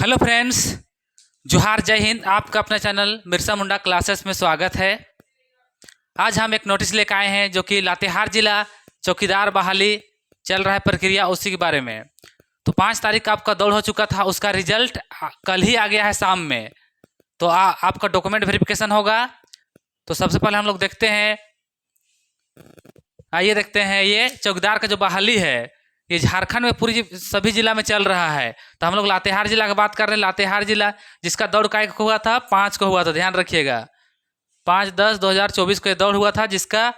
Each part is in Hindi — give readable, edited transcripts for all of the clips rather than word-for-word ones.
हेलो फ्रेंड्स, जोहार, जय हिंद। आपका अपना चैनल बिरसा मुंडा क्लासेस में स्वागत है। आज हम एक नोटिस लेकर आए हैं जो कि लातेहार जिला चौकीदार बहाली चल रहा है प्रक्रिया, उसी के बारे में। तो 5 तारीख का आपका दौड़ हो चुका था, उसका रिजल्ट कल ही आ गया है शाम में। तो आपका डॉक्यूमेंट वेरिफिकेशन होगा। तो सबसे पहले हम लोग देखते हैं, आइए देखते हैं, ये चौकीदार का जो बहाली है ये झारखंड में पूरी सभी जिला में चल रहा है। तो हम लोग लातेहार जिला की बात कर रहे हैं। लातेहार जिला जिसका दौड़ का को हुआ था 5 को हुआ था, ध्यान रखिएगा। 5/10/2024 को दौड़ हुआ था, जिसका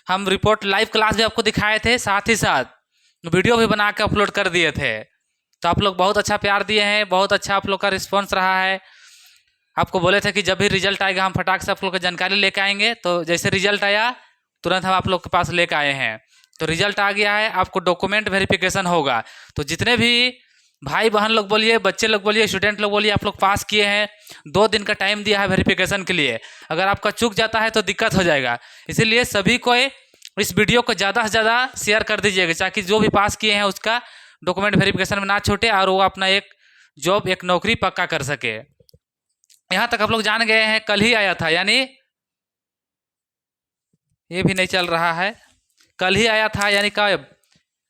हम रिपोर्ट लाइव क्लास भी आपको दिखाए थे, साथ ही साथ वीडियो भी बना के अपलोड कर दिए थे। तो आप लोग बहुत अच्छा प्यार दिए हैं, बहुत अच्छा आप लोग का रिस्पॉन्स रहा है। आपको बोले थे कि जब भी रिजल्ट आएगा हम फटाक से आप लोग को जानकारी लेके आएंगे। तो जैसे रिजल्ट आया तुरंत हम आप लोग के पास लेकर आए हैं। तो रिजल्ट आ गया है, आपको डॉक्यूमेंट वेरिफिकेशन होगा। तो जितने भी भाई बहन लोग बोलिए, बच्चे लोग बोलिए, स्टूडेंट लोग बोलिए, आप लोग पास किए हैं, 2 दिन का टाइम दिया है वेरिफिकेशन के लिए। अगर आपका चूक जाता है तो दिक्कत हो जाएगा, इसीलिए सभी को इस वीडियो को ज़्यादा से ज़्यादा शेयर कर दीजिएगा, ताकि जो भी पास किए हैं उसका डॉक्यूमेंट वेरिफिकेशन में ना छूटे और वो अपना एक जॉब, एक नौकरी पक्का कर सके। यहाँ तक आप लोग जान गए हैं, कल ही आया था, यानी ये भी नहीं चल रहा है, कल ही आया था, यानी कब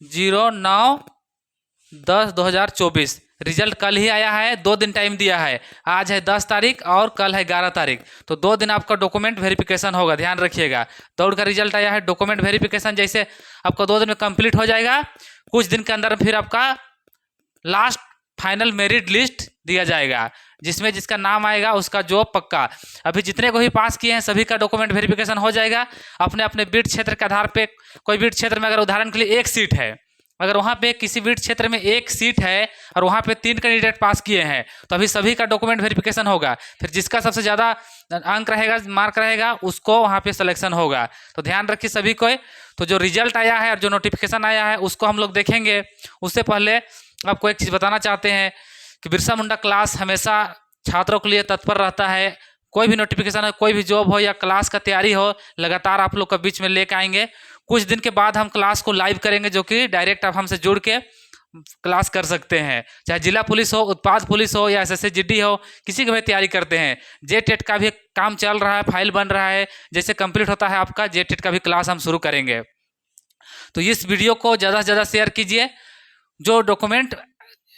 09/10/2024 रिजल्ट कल ही आया है। 2 दिन टाइम दिया है, आज है 10 तारीख और कल है 11 तारीख। तो 2 दिन आपका डॉक्यूमेंट वेरिफिकेशन होगा, ध्यान रखिएगा। दौड़ का रिजल्ट आया है, डॉक्यूमेंट वेरिफिकेशन जैसे आपका 2 दिन में कंप्लीट हो जाएगा, कुछ दिन के अंदर फिर आपका लास्ट फाइनल मेरिट लिस्ट दिया जाएगा, जिसमें जिसका नाम आएगा उसका जॉब पक्का। अभी जितने को भी पास किए हैं सभी का डॉक्यूमेंट वेरिफिकेशन हो जाएगा। अपने अपने बीट क्षेत्र के आधार पे, कोई बीट क्षेत्र में अगर उदाहरण के लिए 1 सीट है, अगर वहाँ पे किसी बीट क्षेत्र में 1 सीट है और वहाँ पे 3 कैंडिडेट पास किए हैं, तो अभी सभी का डॉक्यूमेंट वेरिफिकेशन होगा। फिर जिसका सबसे ज़्यादा अंक रहेगा, मार्क रहेगा, उसको वहाँ पे सिलेक्शन होगा। तो ध्यान रखिए सभी को। तो जो रिजल्ट आया है और जो नोटिफिकेशन आया है उसको हम लोग देखेंगे। उससे पहले आपको एक चीज़ बताना चाहते हैं कि बिरसा मुंडा क्लास हमेशा छात्रों के लिए तत्पर रहता है। कोई भी नोटिफिकेशन हो, कोई भी जॉब हो या क्लास का तैयारी हो, लगातार आप लोग के बीच में लेकर आएंगे। कुछ दिन के बाद हम क्लास को लाइव करेंगे, जो कि डायरेक्ट आप हमसे जुड़ के क्लास कर सकते हैं। चाहे जिला पुलिस हो, उत्पाद पुलिस हो या SSC-GD हो, किसी की भी तैयारी करते हैं। JTET का भी काम चल रहा है, फाइल बन रहा है, जैसे कंप्लीट होता है आपका JTET का भी क्लास हम शुरू करेंगे। तो इस वीडियो को ज़्यादा से ज़्यादा शेयर कीजिए। जो डॉक्यूमेंट,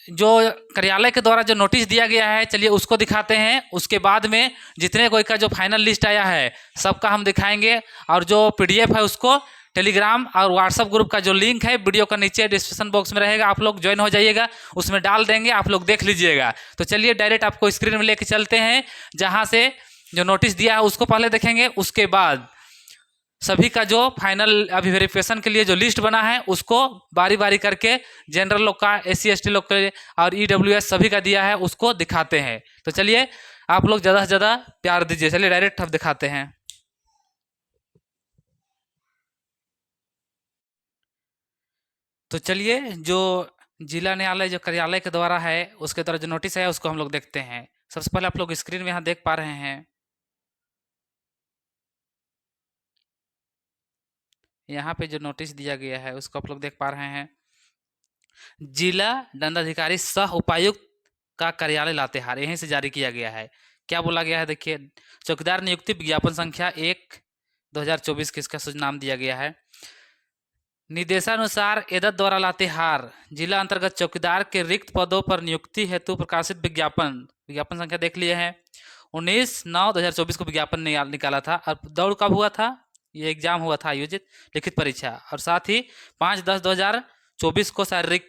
जो कार्यालय के द्वारा जो नोटिस दिया गया है, चलिए उसको दिखाते हैं। उसके बाद में जितने कोई का जो फाइनल लिस्ट आया है सबका हम दिखाएंगे, और जो PDF है उसको टेलीग्राम और व्हाट्सएप ग्रुप का जो लिंक है वीडियो का नीचे डिस्क्रिप्शन बॉक्स में रहेगा, आप लोग ज्वाइन हो जाइएगा, उसमें डाल देंगे, आप लोग देख लीजिएगा। तो चलिए डायरेक्ट आपको स्क्रीन में लेके चलते हैं, जहाँ से जो नोटिस दिया है उसको पहले देखेंगे। उसके बाद सभी का जो फाइनल अभी वेरिफिकेशन के लिए जो लिस्ट बना है उसको बारी बारी करके, जनरल लोग का, SC/ST लोग के और EWS सभी का दिया है उसको दिखाते हैं। तो चलिए आप लोग ज़्यादा से ज़्यादा प्यार दीजिए। चलिए डायरेक्ट हम दिखाते हैं। तो चलिए जो जिला न्यायालय जो कार्यालय के द्वारा है उसके द्वारा जो नोटिस है उसको हम लोग देखते हैं। सबसे पहले आप लोग स्क्रीन में यहाँ देख पा रहे हैं, यहाँ पे जो नोटिस दिया गया है उसको आप लोग देख पा रहे हैं। जिला दंडाधिकारी सह उपायुक्त का कार्यालय लातेहार, यहीं से जारी किया गया है। क्या बोला गया है देखिए, चौकीदार नियुक्ति विज्ञापन संख्या 1/2024 के इसका नाम दिया गया है। निर्देशानुसार एदत द्वारा लातेहार जिला अंतर्गत चौकीदार के रिक्त पदों पर नियुक्ति हेतु प्रकाशित विज्ञापन, विज्ञापन संख्या देख लिए हैं। 19/9/2024 को विज्ञापन निकाला था। और दौड़ कब हुआ था? ये एग्जाम हुआ था आयोजित, लिखित परीक्षा, और साथ ही 5/10/2024 को शारीरिक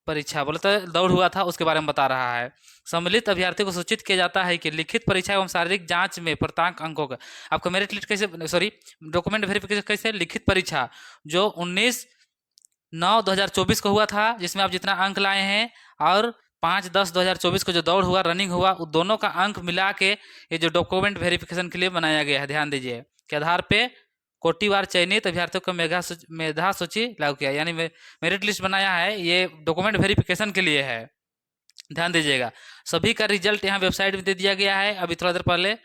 परीक्षा, बोले तो दौड़ हुआ था, उसके बारे में बता रहा है। सम्मिलित अभ्यर्थी को सूचित किया जाता है कि लिखित परीक्षा एवं शारीरिक जांच में प्राप्तांक अंकों का आपको मेरिट लिस्ट कैसे, सॉरी, डॉक्यूमेंट वेरिफिकेशन कैसे, लिखित परीक्षा जो 19/9/2024 को हुआ था, जिसमें आप जितना अंक लाए हैं, और 5/10/2024 को जो दौड़ हुआ, रनिंग हुआ, उन दोनों का अंक मिला के ये जो डॉक्यूमेंट वेरिफिकेशन के लिए बनाया गया है, ध्यान दीजिए, के आधार पे कोटिवार चयनित अभ्यर्थियों को मेधा सूची लागू किया, यानी मेरिट लिस्ट बनाया है। ये डॉक्यूमेंट वेरिफिकेशन के लिए है, ध्यान दीजिएगा। सभी का रिजल्ट यहाँ वेबसाइट में दे दिया गया है, अभी थोड़ा देर पहले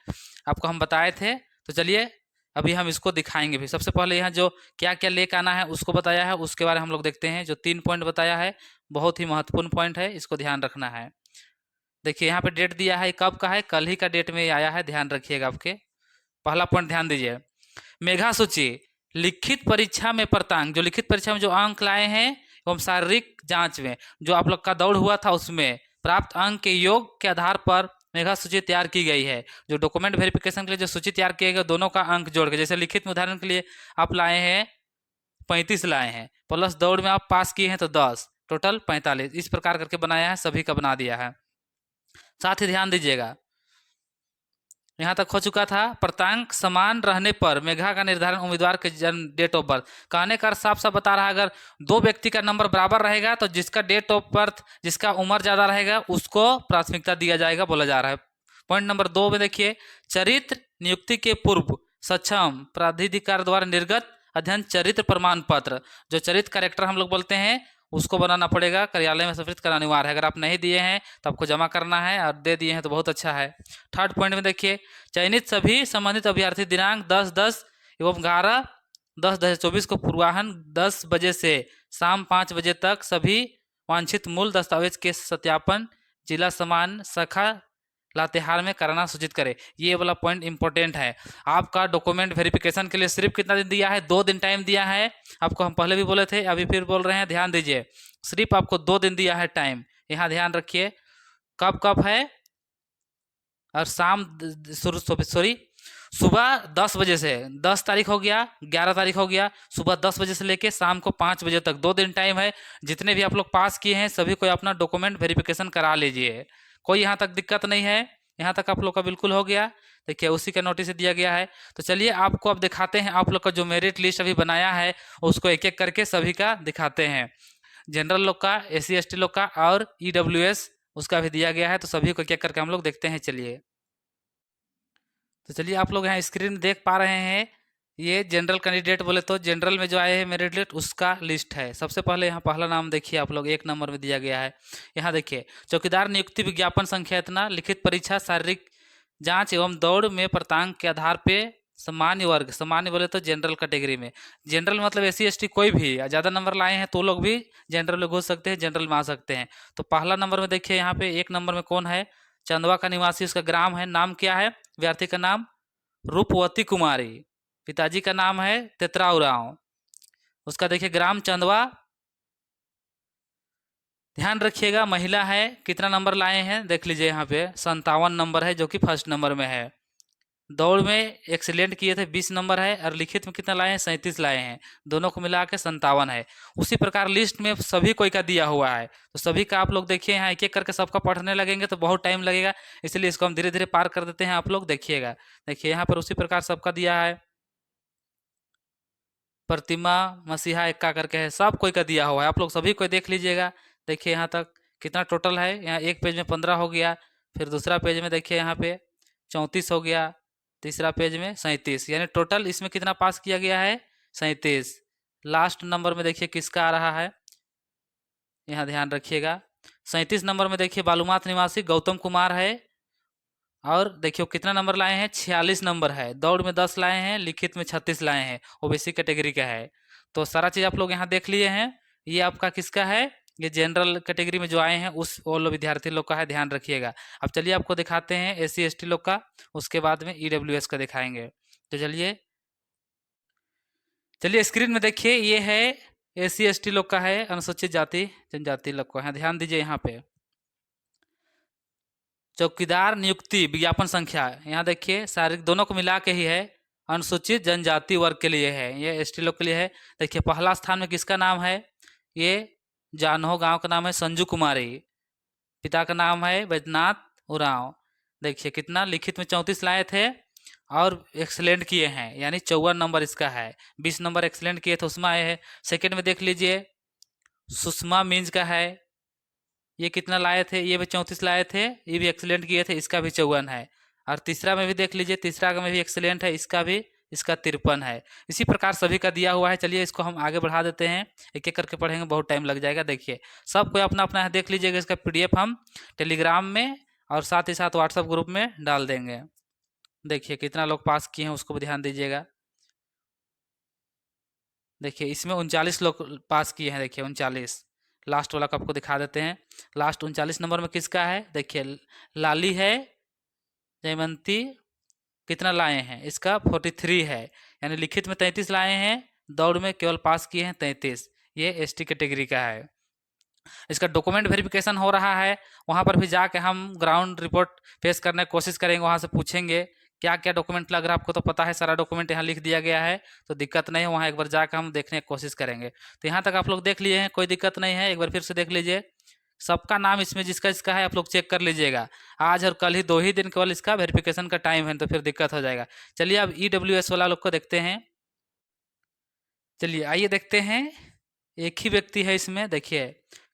आपको हम बताए थे। तो चलिए अभी हम इसको दिखाएंगे भी। सबसे पहले यहाँ जो क्या क्या लेकर आना है उसको बताया है, उसके बारे में हम लोग देखते हैं। जो 3 पॉइंट बताया है बहुत ही महत्वपूर्ण पॉइंट है, इसको ध्यान रखना है। देखिए यहाँ पे डेट दिया है, कब का है, कल ही का डेट में आया है, ध्यान रखिएगा। आपके पहला पॉइंट ध्यान दीजिए, मेघा सूची लिखित परीक्षा में प्राप्तांक, जो लिखित परीक्षा में जो अंक लाए हैं एवं शारीरिक जांच में जो आप लोग का दौड़ हुआ था उसमें प्राप्त अंक के योग के आधार पर मेघा सूची तैयार की गई है। जो डॉक्यूमेंट वेरिफिकेशन के लिए जो सूची तैयार किए गए दोनों का अंक जोड़ के, जैसे लिखित में उदाहरण के लिए आप लाए हैं 35 लाए हैं, प्लस दौड़ में आप पास किए हैं तो 10, टोटल 45, इस प्रकार करके बनाया है, सभी का बना दिया है। साथ ही ध्यान दीजिएगा, यहाँ तक हो चुका था। प्राप्तांक समान रहने पर मेघा का निर्धारण उम्मीदवार के जन्म डेट ऑफ बर्थ, कहने का साफ साफ बता रहा है, अगर दो व्यक्ति का नंबर बराबर रहेगा तो जिसका डेट ऑफ बर्थ, जिसका उम्र ज्यादा रहेगा उसको प्राथमिकता दिया जाएगा बोला जा रहा है। पॉइंट नंबर 2 में देखिए, चरित्र नियुक्ति के पूर्व सक्षम प्राधिकार द्वारा निर्गत अध्ययन चरित्र प्रमाण पत्र, जो चरित्र कैरेक्टर हम लोग बोलते हैं उसको बनाना पड़ेगा, कार्यालय में सत्यापित कराना अनिवार्य है। अगर आप नहीं दिए हैं तो आपको जमा करना है, और दे दिए हैं तो बहुत अच्छा है। थर्ड पॉइंट में देखिए, चयनित सभी संबंधित अभ्यर्थी दिनांक 10/10 एवं 11/10/2024 को पूर्वाह्न 10 बजे से शाम 5 बजे तक सभी वांछित मूल दस्तावेज के सत्यापन जिला समान शाखा लातेहार में कराना सूचित करें। ये वाला पॉइंट इंपॉर्टेंट है। आपका डॉक्यूमेंट वेरिफिकेशन के लिए सिर्फ कितना दिन दिया है, 2 दिन टाइम दिया है। आपको हम पहले भी बोले थे, अभी फिर बोल रहे हैं, ध्यान दीजिए, सिर्फ आपको 2 दिन दिया है टाइम। यहाँ ध्यान रखिए, कब कब है, और शाम सॉरी सुबह 10 बजे से, 10 तारीख हो गया, 11 तारीख हो गया, सुबह 10 बजे से लेके शाम को 5 बजे तक 2 दिन टाइम है। जितने भी आप लोग पास किए हैं सभी को अपना डॉक्यूमेंट वेरिफिकेशन करा लीजिए, कोई यहाँ तक दिक्कत नहीं है। यहाँ तक आप लोग का बिल्कुल हो गया। देखिए उसी का नोटिस दिया गया है। तो चलिए आपको अब दिखाते हैं, आप लोग का जो मेरिट लिस्ट अभी बनाया है उसको एक एक करके सभी का दिखाते हैं। जनरल लोग का, SC ST लोग का और EWS उसका भी दिया गया है, तो सभी को एक एक करके हम लोग देखते हैं। चलिए, तो चलिए आप लोग यहाँ स्क्रीन देख पा रहे हैं, ये जनरल कैंडिडेट बोले तो जनरल में जो आए हैं मेरिट लिस्ट उसका लिस्ट है। सबसे पहले यहाँ पहला नाम देखिए आप लोग, 1 नंबर में दिया गया है। यहाँ देखिए, चौकीदार नियुक्ति विज्ञापन संख्या इतना, लिखित परीक्षा शारीरिक जांच एवं दौड़ में प्राप्तांक के आधार पे सामान्य वर्ग, सामान्य बोले तो जनरल कैटेगरी में, जनरल मतलब SC ST कोई भी ज़्यादा नंबर लाए हैं तो लोग भी जनरल में घुस सकते हैं, जनरल में आ सकते हैं। तो पहला नंबर में देखिए, यहाँ पे 1 नंबर में कौन है, चंदवा का निवासी, उसका ग्राम है, नाम क्या है, विद्यार्थी का नाम रूपवती कुमारी, पिताजी का नाम है तेतरा उरांव, उसका देखिए ग्राम चंदवा। ध्यान रखिएगा, महिला है, कितना नंबर लाए हैं देख लीजिए, यहाँ पे 57 नंबर है जो कि फर्स्ट नंबर में है। दौड़ में एक्सीलेंट किए थे 20 नंबर है, और लिखित में कितना लाए हैं, 37 लाए हैं, दोनों को मिला के 57 है। उसी प्रकार लिस्ट में सभी कोई का दिया हुआ है, तो सभी का आप लोग देखिए, यहाँ एक एक करके सबका पढ़ने लगेंगे तो बहुत टाइम लगेगा, इसलिए इसको हम धीरे धीरे पार कर देते हैं। आप लोग देखिएगा, देखिए यहाँ पर उसी प्रकार सबका दिया है, प्रतिमा मसीहा एक्का करके है, सब कोई का दिया हुआ है, आप लोग सभी को देख लीजिएगा। देखिए यहाँ तक कितना टोटल है, यहाँ एक पेज में 15 हो गया, फिर दूसरा पेज में देखिए यहाँ पे 34 हो गया, तीसरा पेज में 37, यानी टोटल इसमें कितना पास किया गया है, 37। लास्ट नंबर में देखिए किसका आ रहा है, यहाँ ध्यान रखिएगा, 37 नंबर में देखिए बालूमाथ निवासी गौतम कुमार है, और देखियो कितना नंबर लाए हैं, 46 नंबर है, दौड़ में 10 लाए हैं, लिखित में 36 लाए हैं, OBC कैटेगरी का है। तो सारा चीज़ आप लोग यहाँ देख लिए हैं। ये आपका किसका है, ये जनरल कैटेगरी में जो आए हैं उस वो लोग विद्यार्थी लोग का है, ध्यान रखिएगा। अब चलिए आपको दिखाते हैं SC ST लोग का, उसके बाद में EWS का दिखाएंगे। तो चलिए चलिए स्क्रीन में देखिए, ये है SC ST लोग का है, अनुसूचित जाति जनजाति लोग का है, ध्यान दीजिए यहाँ पे। चौकीदार नियुक्ति विज्ञापन संख्या, यहाँ देखिए शारीरिक दोनों को मिला के ही है, अनुसूचित जनजाति वर्ग के लिए है, ये ST लोग के लिए है। देखिए पहला स्थान में किसका नाम है, ये जानहो गांव का नाम है संजू कुमारी, पिता का नाम है बैद्यनाथ उरांव। देखिए कितना लिखित में 34 लाए थे, और एक्सलेंट किए हैं, यानी 54 नंबर इसका है, 20 नंबर एक्सलेंट किए थे उसमें आए हैं। सेकेंड में देख लीजिए सुषमा मीन्स का है, ये कितना लाए थे, ये भी 34 लाए थे, ये भी एक्सीलेंट किए थे, इसका भी 54 है। और तीसरा में भी देख लीजिए, तीसरा में भी एक्सीलेंट है, इसका भी, इसका 53 है। इसी प्रकार सभी का दिया हुआ है। चलिए इसको हम आगे बढ़ा देते हैं, एक एक करके पढ़ेंगे बहुत टाइम लग जाएगा। देखिए सबको अपना अपना देख लीजिएगा, इसका PDF हम टेलीग्राम में और साथ ही साथ व्हाट्सएप ग्रुप में डाल देंगे। देखिए कितना लोग पास किए हैं उसको भी ध्यान दीजिएगा। देखिए इसमें 39 लोग पास किए हैं, देखिए 39, लास्ट वाला को आपको दिखा देते हैं। लास्ट 39 नंबर में किसका है, देखिए लाली है, जयवंती कितना लाए हैं, इसका 43 है, यानी लिखित में 33 लाए हैं, दौड़ में केवल पास किए हैं 33। ये एसटी कैटेगरी का है। इसका डॉक्यूमेंट वेरिफिकेशन हो रहा है, वहाँ पर भी जाके हम ग्राउंड रिपोर्ट पेश करने की कोशिश करेंगे, वहाँ से पूछेंगे क्या क्या डॉक्यूमेंट लग रहा है, आपको तो पता है सारा डॉक्यूमेंट यहाँ लिख दिया गया है, तो दिक्कत नहीं है, वहाँ एक बार जाकर हम देखने की कोशिश करेंगे। तो यहाँ तक आप लोग देख लिए हैं, कोई दिक्कत नहीं है, एक बार फिर से देख लीजिए सबका नाम इसमें जिसका जिसका है आप लोग चेक कर लीजिएगा। आज और कल ही 2 ही दिन केवल इसका वेरिफिकेशन का टाइम है, तो फिर दिक्कत हो जाएगा। चलिए अब ईडब्ल्यूएस वाला लोग को देखते हैं। चलिए आइए देखते हैं, एक ही व्यक्ति है इसमें, देखिए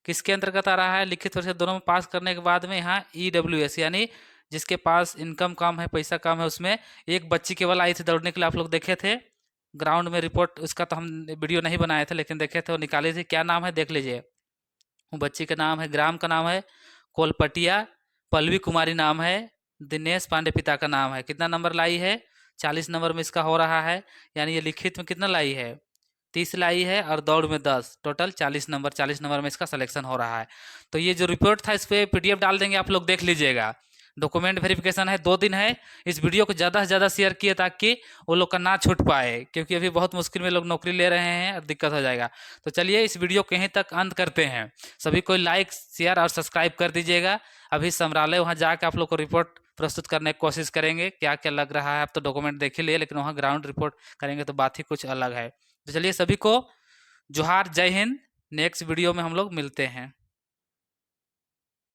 किसके अंतर्गत आ रहा है, लिखित परीक्षा दोनों में पास करने के बाद में यहाँ ईडब्ल्यूएस यानी जिसके पास इनकम कम है, पैसा कम है, उसमें एक बच्ची केवल आई थी दौड़ने के लिए, आप लोग देखे थे ग्राउंड में रिपोर्ट, उसका तो हम वीडियो नहीं बनाए थे लेकिन देखे थे, वो निकाली थी। क्या नाम है देख लीजिए, वो बच्ची का नाम है, ग्राम का नाम है कोलपटिया, पल्लवी कुमारी नाम है, दिनेश पांडे पिता का नाम है। कितना नंबर लाई है, 40 नंबर में इसका हो रहा है, यानी ये लिखित में कितना लाई है, 30 लाई है, और दौड़ में 10, टोटल 40 नंबर, 40 नंबर में इसका सिलेक्शन हो रहा है। तो ये जो रिपोर्ट था इस पर पीडीएफ डाल देंगे, आप लोग देख लीजिएगा। डॉक्यूमेंट वेरिफिकेशन है, 2 दिन है। इस वीडियो को ज़्यादा से ज़्यादा शेयर किए ताकि वो लोग का ना छूट पाए, क्योंकि अभी बहुत मुश्किल में लोग नौकरी ले रहे हैं और दिक्कत हो जाएगा। तो चलिए इस वीडियो को यहीं तक अंत करते हैं। सभी कोई लाइक शेयर और सब्सक्राइब कर दीजिएगा। अभी समरालय वहाँ जाकर आप लोग को रिपोर्ट प्रस्तुत करने की कोशिश करेंगे, क्या क्या लग रहा है, आप तो डॉक्यूमेंट देख ही लिए, लेकिन वहाँ ग्राउंड रिपोर्ट करेंगे तो बात ही कुछ अलग है। तो चलिए सभी को जोहार, जय हिंद। नेक्स्ट वीडियो में हम लोग मिलते हैं।